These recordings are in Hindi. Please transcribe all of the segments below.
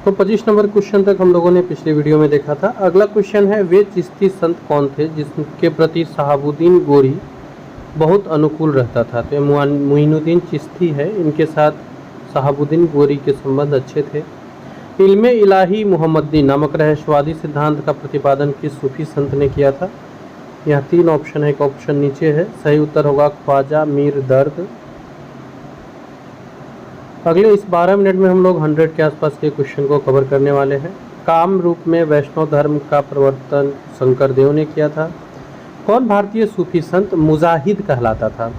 तो 25 नंबर क्वेश्चन तक हम लोगों ने पिछले वीडियो में देखा था। अगला क्वेश्चन है, वे चिश्ती संत कौन थे जिसके प्रति शहाबुद्दीन गोरी बहुत अनुकूल रहता था। तो मोइनुद्दीन चिश्ती है, इनके साथ शहाबुद्दीन गोरी के संबंध अच्छे थे। इल्मे इलाही मुहम्मदी नामक रहस्यवादी सिद्धांत का प्रतिपादन किस सूफी संत ने किया था। यह 3 ऑप्शन है, एक ऑप्शन नीचे है। सही उत्तर होगा ख्वाजा मीर दर्द। अगले इस 12 मिनट में हम लोग 100 के आसपास के क्वेश्चन को कवर करने वाले हैं। काम रूप में वैष्णव धर्म का प्रवर्तन शंकर देव ने किया था। कौन भारतीय सूफी संत मुजाहिद कहलाता था।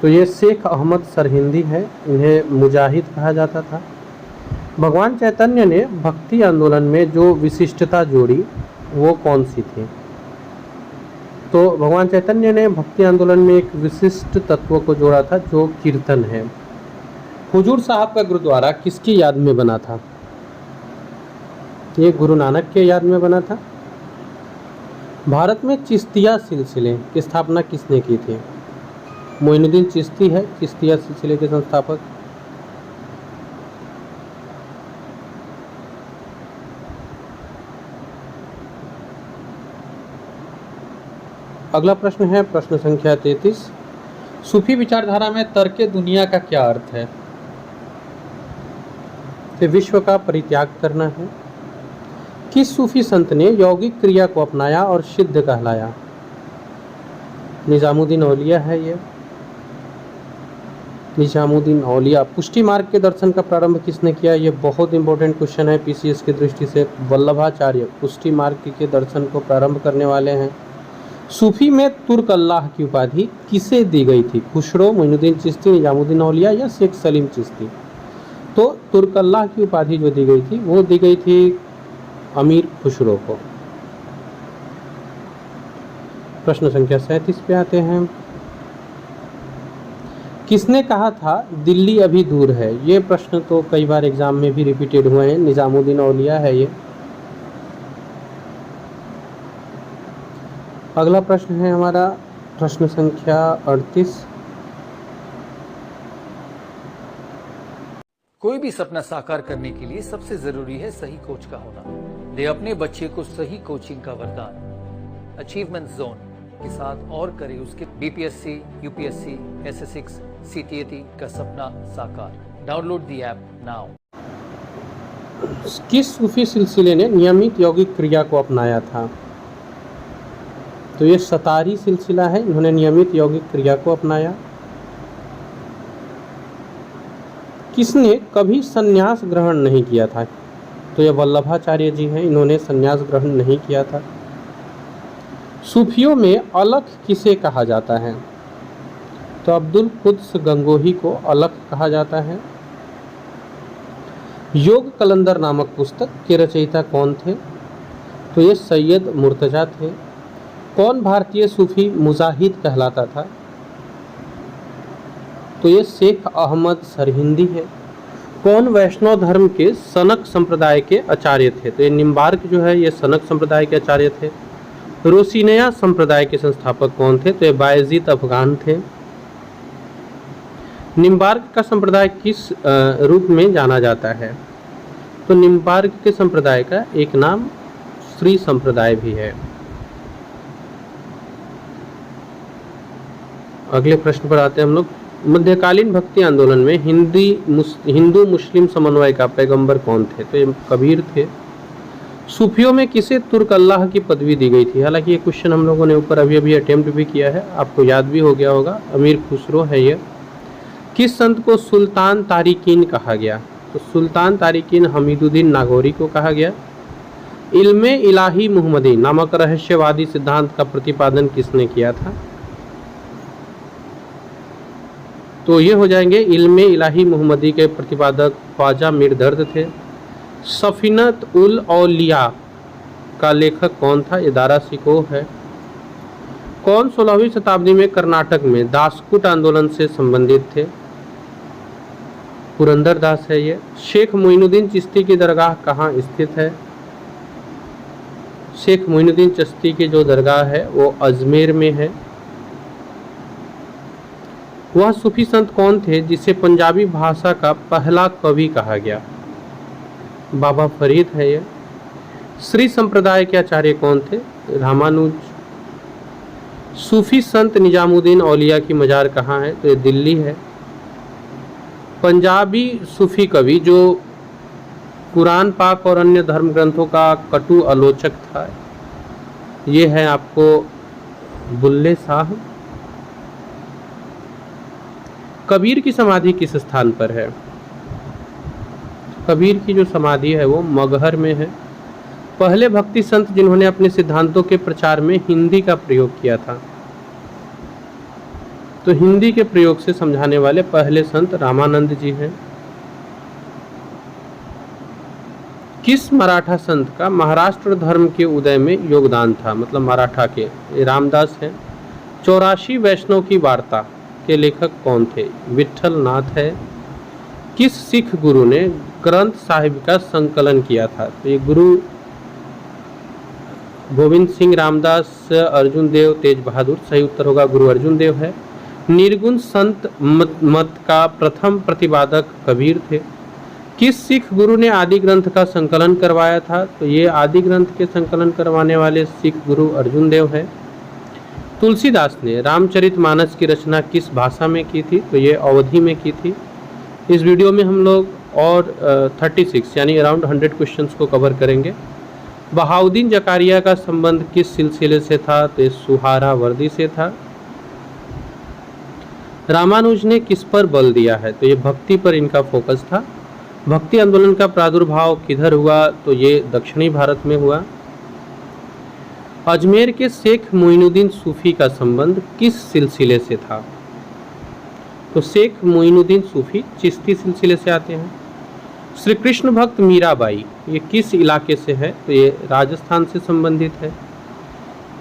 तो ये शेख अहमद सरहिंदी है, इन्हें मुजाहिद कहा जाता था। भगवान चैतन्य ने भक्ति आंदोलन में जो विशिष्टता जोड़ी वो कौन सी थी। तो भगवान चैतन्य ने भक्ति आंदोलन में एक विशिष्ट तत्व को जोड़ा था जो कीर्तन है। हुजूर साहब का गुरुद्वारा किसकी याद में बना था। ये गुरु नानक के याद में बना था। भारत में चिश्तिया सिलसिले की स्थापना किसने की थी। मोइनुद्दीन चिश्ती है चिश्तिया सिलसिले के संस्थापक। अगला प्रश्न है प्रश्न संख्या 33। सूफी विचारधारा में तर्क दुनिया का क्या अर्थ है। तो विश्व का परित्याग करना है। किस सूफी संत ने यौगिक क्रिया को अपनाया और सिद्ध कहलाया। निजामुद्दीन औलिया है ये, निजामुद्दीन औलिया। पुष्टि मार्ग के दर्शन का प्रारंभ किसने किया। ये बहुत इंपॉर्टेंट क्वेश्चन है पीसीएस की दृष्टि से। वल्लभाचार्य पुष्टि मार्ग के दर्शन को प्रारंभ करने वाले हैं। सूफी में तुर्क अल्लाह की उपाधि किसे दी गई थी। खुसरो, मोइनुद्दीन चिश्ती, निजामुद्दीन औलिया या शेख सलीम चिश्ती। तो तुर्क अल्लाह की उपाधि जो दी गई थी वो दी गई थी अमीर खुसरो को। प्रश्न संख्या 37 पे आते हैं। किसने कहा था दिल्ली अभी दूर है। ये प्रश्न तो कई बार एग्जाम में भी रिपीटेड हुए हैं। निजामुद्दीन औलिया है ये। अगला प्रश्न है हमारा प्रश्न संख्या 38। कोई भी सपना साकार करने के लिए सबसे जरूरी है सही कोच का होना। दे अपने बच्चे को सही कोचिंग का वरदान अचीवमेंट जोन के साथ और करे उसके बीपीएससी, यूपीएससी, एसएस6, सीटीएटी का सपना साकार। Download the app now. किस सूफी सिलसिले ने नियमित यौगिक क्रिया को अपनाया था। तो ये सतारी सिलसिला है, इन्होंने नियमित यौगिक क्रिया को अपनाया। किसने कभी संन्यास ग्रहण नहीं किया था। तो ये वल्लभाचार्य जी हैं, इन्होंने संन्यास ग्रहण नहीं किया था। सूफियों में अलख किसे कहा जाता है। तो अब्दुल कुद्स गंगोही को अलख कहा जाता है। योग कलंदर नामक पुस्तक के रचयिता कौन थे। तो ये सैयद मुर्तजा थे। कौन भारतीय सूफी मुजाहिद कहलाता था। तो ये शेख अहमद सरहिंदी है। कौन वैष्णव धर्म के सनक संप्रदाय के आचार्य थे। तो ये निम्बार्क जो है ये सनक संप्रदाय के आचार्य थे। रोसिनिया संप्रदाय के संस्थापक कौन थे। तो ये बायजीद अफगान थे। निम्बार्क का संप्रदाय किस रूप में जाना जाता है। तो निम्बार्क के संप्रदाय का एक नाम श्री संप्रदाय भी है। अगले प्रश्न पर आते हैं हम लोग। मध्यकालीन भक्ति आंदोलन में हिंदू मुस्लिम समन्वय का पैगंबर कौन थे। तो ये कबीर थे। सूफियों में किसे तुर्क अल्लाह की पदवी दी गई थी। हालांकि ये क्वेश्चन हम लोगों ने ऊपर अभी अटेम्प्ट भी किया है, आपको याद भी हो गया होगा। अमीर खुसरो है ये। किस संत को सुल्तान तारिकीन कहा गया। तो सुल्तान तारिकीन हमीदुद्दीन नागौरी को कहा गया। इल्मे इलाही मुहम्मदी नामक रहस्यवादी सिद्धांत का प्रतिपादन किसने किया था। तो ये हो जाएंगे इल्मे इलाही मुहम्मदी के प्रतिपादक ख्वाजा मीर दर्द थे। सफीनत उल औलिया का लेखक कौन था। ये दारा शिकोह है। कौन 16वीं शताब्दी में कर्नाटक में दासकुट आंदोलन से संबंधित थे। पुरंदर दास है ये। शेख मोइनुद्दीन चिश्ती की दरगाह कहाँ स्थित है। शेख मोइनुद्दीन चिश्ती की जो दरगाह है वो अजमेर में है। वह सूफी संत कौन थे जिसे पंजाबी भाषा का पहला कवि कहा गया। बाबा फरीद है ये। श्री संप्रदाय के आचार्य कौन थे? रामानुज। सूफी संत निजामुद्दीन औलिया की मजार कहाँ है? तो ये दिल्ली है। पंजाबी सूफी कवि जो कुरान पाक और अन्य धर्म ग्रंथों का कटु आलोचक था, ये है आपको बुल्ले शाह। कबीर की समाधि किस स्थान पर है? कबीर की जो समाधि है वो मगहर में है। पहले भक्ति संत जिन्होंने अपने सिद्धांतों के प्रचार में हिंदी का प्रयोग किया था, तो हिंदी के प्रयोग से समझाने वाले पहले संत रामानंद जी हैं। किस मराठा संत का महाराष्ट्र धर्म के उदय में योगदान था? मतलब मराठा के, रामदास हैं। 84 वैष्णव की वार्ता के लेखक कौन थे? विठल नाथ है। किस सिख गुरु ने ग्रंथ साहिब का संकलन किया था? तो ये गुरु गोविंद सिंह, रामदास, अर्जुन देव, तेज बहादुर। सही उत्तर होगा गुरु अर्जुन देव है। निर्गुण संत मत का प्रथम प्रतिपादक कबीर थे। किस सिख गुरु ने आदि ग्रंथ का संकलन करवाया था? तो ये आदि ग्रंथ के संकलन करवाने वाले सिख गुरु अर्जुन देव है। तुलसीदास ने रामचरितमानस की रचना किस भाषा में की थी? तो ये अवधी में की थी। इस वीडियो में हम लोग और 36 यानी अराउंड 100 क्वेश्चंस को कवर करेंगे। बहाउद्दीन जकारिया का संबंध किस सिलसिले से था? तो ये सुहारावर्दी से था। रामानुज ने किस पर बल दिया है? तो ये भक्ति पर इनका फोकस था। भक्ति आंदोलन का प्रादुर्भाव किधर हुआ? तो ये दक्षिणी भारत में हुआ। अजमेर के शेख मोइनुद्दीन सूफी का संबंध किस सिलसिले से था? तो शेख मोइनुद्दीन सूफी चिश्ती सिलसिले से आते हैं। श्री कृष्ण भक्त मीराबाई ये किस इलाके से है? तो ये राजस्थान से संबंधित है।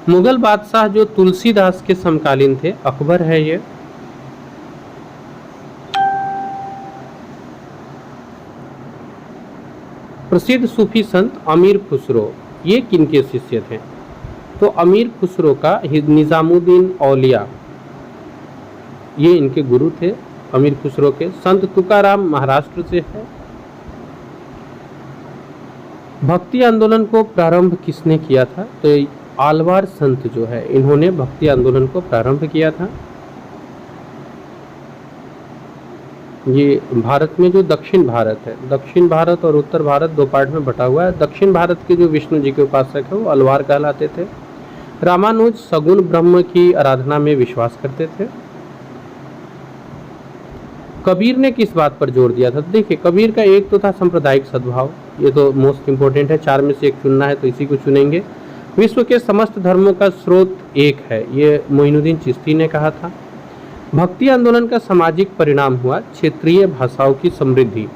मुगल बादशाह जो तुलसीदास के समकालीन थे, अकबर है ये। प्रसिद्ध सूफी संत अमीर खुसरो ये किनके शिष्य थे? तो अमीर खुसरो का निजामुद्दीन औलिया ये इनके गुरु थे, अमीर खुसरो के। संत तुकाराम महाराष्ट्र से है। भक्ति आंदोलन को प्रारंभ किसने किया था? तो आलवार संत जो है इन्होंने भक्ति आंदोलन को प्रारंभ किया था। ये भारत में जो दक्षिण भारत है, दक्षिण भारत और उत्तर भारत दो पार्ट में बटा हुआ है। दक्षिण भारत के जो विष्णु जी के उपासक है वो अलवार कहलाते थे। रामानुज सगुण ब्रह्म की आराधना में विश्वास करते थे। कबीर ने किस बात पर जोर दिया था? देखिए, कबीर का एक तो था सांप्रदायिक सद्भाव, ये तो मोस्ट इंपॉर्टेंट है। 4 में से एक चुनना है तो इसी को चुनेंगे। विश्व के समस्त धर्मों का स्रोत एक है, ये मोइनुद्दीन चिश्ती ने कहा था। भक्ति आंदोलन का सामाजिक परिणाम हुआ क्षेत्रीय भाषाओं की समृद्धि।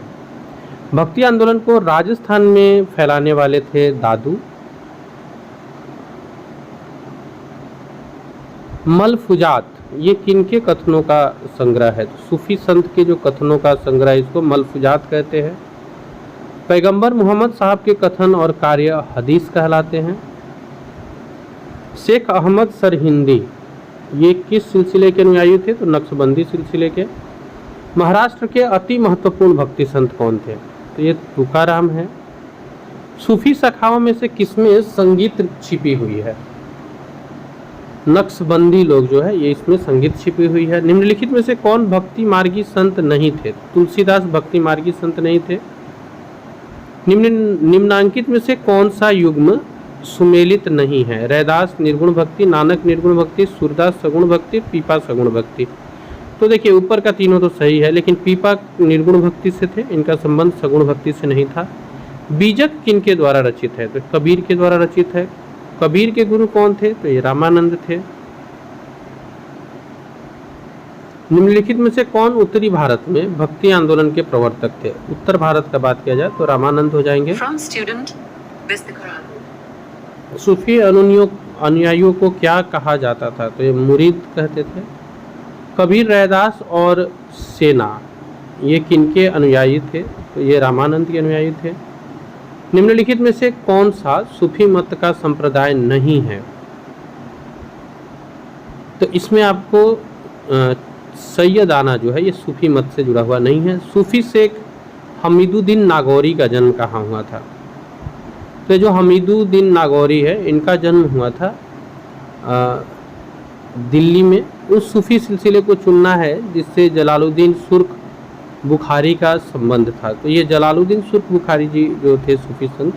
भक्ति आंदोलन को राजस्थान में फैलाने वाले थे दादू। मलफुजात ये किनके कथनों का संग्रह है? तो सूफी संत के जो कथनों का संग्रह, इसको मलफुजात कहते हैं। पैगंबर मोहम्मद साहब के कथन और कार्य हदीस कहलाते हैं। शेख अहमद सरहिंदी ये किस सिलसिले के अनुयायी थे? तो नक्शबंदी सिलसिले के। महाराष्ट्र के अति महत्वपूर्ण भक्ति संत कौन थे? तो ये तुकाराम है। सूफी शाखाओं में से किसमें संगीत छिपी हुई है? नक्शबंदी लोग जो है ये इसमें संगीत छिपी हुई है। निम्नलिखित में से कौन भक्ति मार्गी संत नहीं थे? तुलसीदास भक्ति मार्गी संत नहीं थे। निम्नांकित में से कौन सा युग्म सुमेलित नहीं है? रैदास निर्गुण भक्ति, नानक निर्गुण भक्ति, सूरदास सगुण भक्ति, पीपा सगुण भक्ति। तो देखिए, ऊपर का तीनों तो सही है, लेकिन पीपा निर्गुण भक्ति से थे, इनका संबंध सगुण भक्ति से नहीं था। बीजक किनके द्वारा रचित है? तो कबीर के द्वारा रचित है। कबीर के गुरु कौन थे? तो ये रामानंद थे। निम्नलिखित में से कौन उत्तरी भारत में भक्ति आंदोलन के प्रवर्तक थे? उत्तर भारत का बात किया जाए तो रामानंद हो जाएंगे। सूफी अनुयायियों को क्या कहा जाता था? तो ये मुरीद कहते थे। कबीर, रैदास और सेना ये किनके अनुयायी थे? तो ये रामानंद के अनुयायी थे। निम्नलिखित में से कौन सा सूफी मत का संप्रदाय नहीं है? तो इसमें आपको सैयदाना जो है ये सूफी मत से जुड़ा हुआ नहीं है। सूफी शेख हमीदुद्दीन नागौरी का जन्म कहाँ हुआ था? तो जो हमीदुद्दीन नागौरी है, इनका जन्म हुआ था दिल्ली में। उस सूफी सिलसिले को चुनना है जिससे जलालुद्दीन सुर्ख बुखारी का संबंध था। तो ये जलालुद्दीन सुर्ख बुखारी जी जो थे सूफी संत,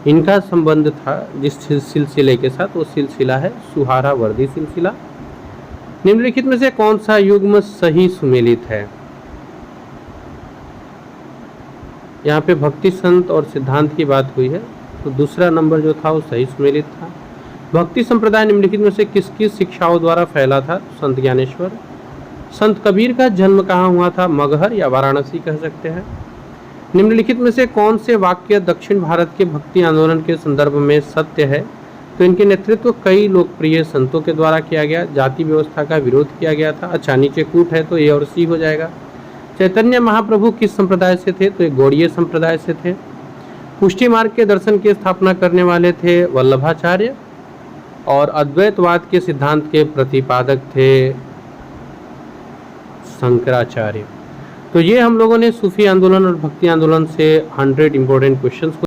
इनका संबंध था जिस सिलसिले के साथ, वो सिलसिला है सुहरावर्दी सिलसिला। निम्नलिखित में से कौन सा युग्म सही सुमेलित है? यहाँ पे भक्ति संत और सिद्धांत की बात हुई है, तो दूसरा नंबर जो था वो सही सुमेलित था। भक्ति संप्रदाय निम्नलिखित में से किसकी शिक्षाओं द्वारा फैला था? संत ज्ञानेश्वर। संत कबीर का जन्म कहाँ हुआ था? मगहर या वाराणसी कह सकते हैं। निम्नलिखित में से कौन से वाक्य दक्षिण भारत के भक्ति आंदोलन के संदर्भ में सत्य है? तो इनके नेतृत्व कई लोकप्रिय संतों के द्वारा किया गया। जाति व्यवस्था का विरोध किया गया था। अच्छा, नीचे कूट है तो ए और सी हो जाएगा। चैतन्य महाप्रभु किस संप्रदाय से थे? तो ये गौड़ीय संप्रदाय से थे। पुष्टि मार्ग के दर्शन की स्थापना करने वाले थे वल्लभाचार्य, और अद्वैतवाद के सिद्धांत के प्रतिपादक थे शंकराचार्य। तो ये हम लोगों ने सूफी आंदोलन और भक्ति आंदोलन से 100 इंपॉर्टेंट क्वेश्चंस